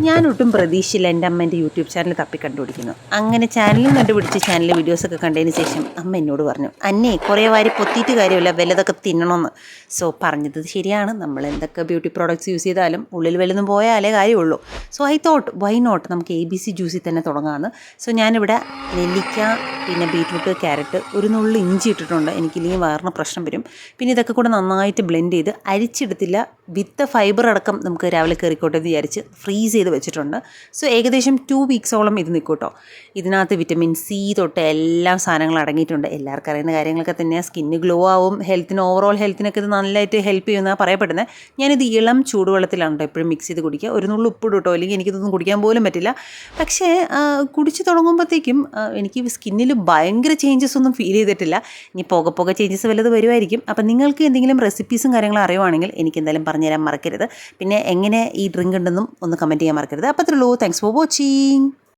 ഞാനൊട്ടും പ്രതീക്ഷയില്ല എൻ്റെ അമ്മ എൻ്റെ യൂട്യൂബ് ചാനൽ തപ്പി കണ്ടുപിടിക്കുന്നു. അങ്ങനെ ചാനലും കണ്ടുപിടിച്ച് ചാനലിലെ വീഡിയോസൊക്കെ കണ്ടതിന് ശേഷം അമ്മ എന്നോട് പറഞ്ഞു, അന്നേ കുറേ വാരി പൊത്തിയിട്ട് കാര്യമില്ല, വല്ലതൊക്കെ തിന്നണമെന്ന്. സോ പറഞ്ഞത് ശരിയാണ്, നമ്മൾ എന്തൊക്കെ ബ്യൂട്ടി പ്രോഡക്റ്റ്സ് യൂസ് ചെയ്താലും ഉള്ളിൽ വലുതും പോയാലേ കാര്യമുള്ളൂ. So I thought why not നമുക്ക് ABC ജ്യൂസിൽ തന്നെ തുടങ്ങാമെന്ന്. സോ ഞാനിവിടെ നെല്ലിക്ക, പിന്നെ ബീറ്റ്റൂട്ട്, ക്യാരറ്റ്, ഒരു നുള്ളി ഇഞ്ചി ഇട്ടിട്ടുണ്ട്. എനിക്കില്ലെങ്കിൽ വയറിന് പ്രശ്നം വരും. പിന്നെ ഇതൊക്കെ കൂടെ നന്നായിട്ട് ബ്ലെൻഡ് ചെയ്ത് അരിച്ചെടുത്തില്ല, വിത്ത് ഫൈബർ അടക്കം നമുക്ക് രാവിലെ കയറിക്കോട്ടെ എന്ന് വിചാരിച്ച് ഫ്രീസ് ചെയ്ത് വെച്ചിട്ടുണ്ട്. സോ ഏകദേശം 2 വീക്സോളം ഇത് നിൽക്കും കേട്ടോ. ഇതിനകത്ത് വിറ്റമിൻ C തൊട്ട് എല്ലാ സാധനങ്ങളും അടങ്ങിയിട്ടുണ്ട്. എല്ലാവർക്കും അറിയുന്ന കാര്യങ്ങളൊക്കെ തന്നെയാണ്. സ്കിന്ന് ഗ്ലോ ആവും, ഹെൽത്തിന്, ഓവറോൾ ഹെൽത്തിനൊക്കെ ഇത് നല്ലതായിട്ട് ഹെൽപ്പ് ചെയ്യുന്നതാണ് പറയപ്പെടുന്നത്. ഞാനിത് ഇളം ചൂടുവെള്ളത്തിലാണ് കേട്ടോ എപ്പോഴും മിക്സ് ചെയ്ത് കുടിക്കുക. ഒരു നുള്ളു ഉപ്പിടും കേട്ടോ, അല്ലെങ്കിൽ എനിക്കിതൊന്നും കുടിക്കാൻ പോലും പറ്റില്ല. പക്ഷേ കുടിച്ച് തുടങ്ങുമ്പോഴത്തേക്കും എനിക്ക് സ്കിന്നിൽ ഭയങ്കര ചേഞ്ചസ് ഒന്നും ഫീൽ ചെയ്തിട്ടില്ല. ഇനി പോകെ ചേഞ്ചസ് വല്ലത് വരുമായിരിക്കും. അപ്പം നിങ്ങൾക്ക് എന്തെങ്കിലും റെസിപ്പീസും കാര്യങ്ങളും അറിയുവാണെങ്കിൽ എനിക്ക് എന്തായാലും പറഞ്ഞുതരാൻ മറക്കരുത്. പിന്നെ എങ്ങനെ ഈ ഡ്രിങ്ക് ഉണ്ടെന്നും ഒന്ന് കമൻറ്റ് ചെയ്യാൻ മറക്കരുത്. അപ്പോൾ അത്രേ ഉള്ളൂ. Thanks for watching.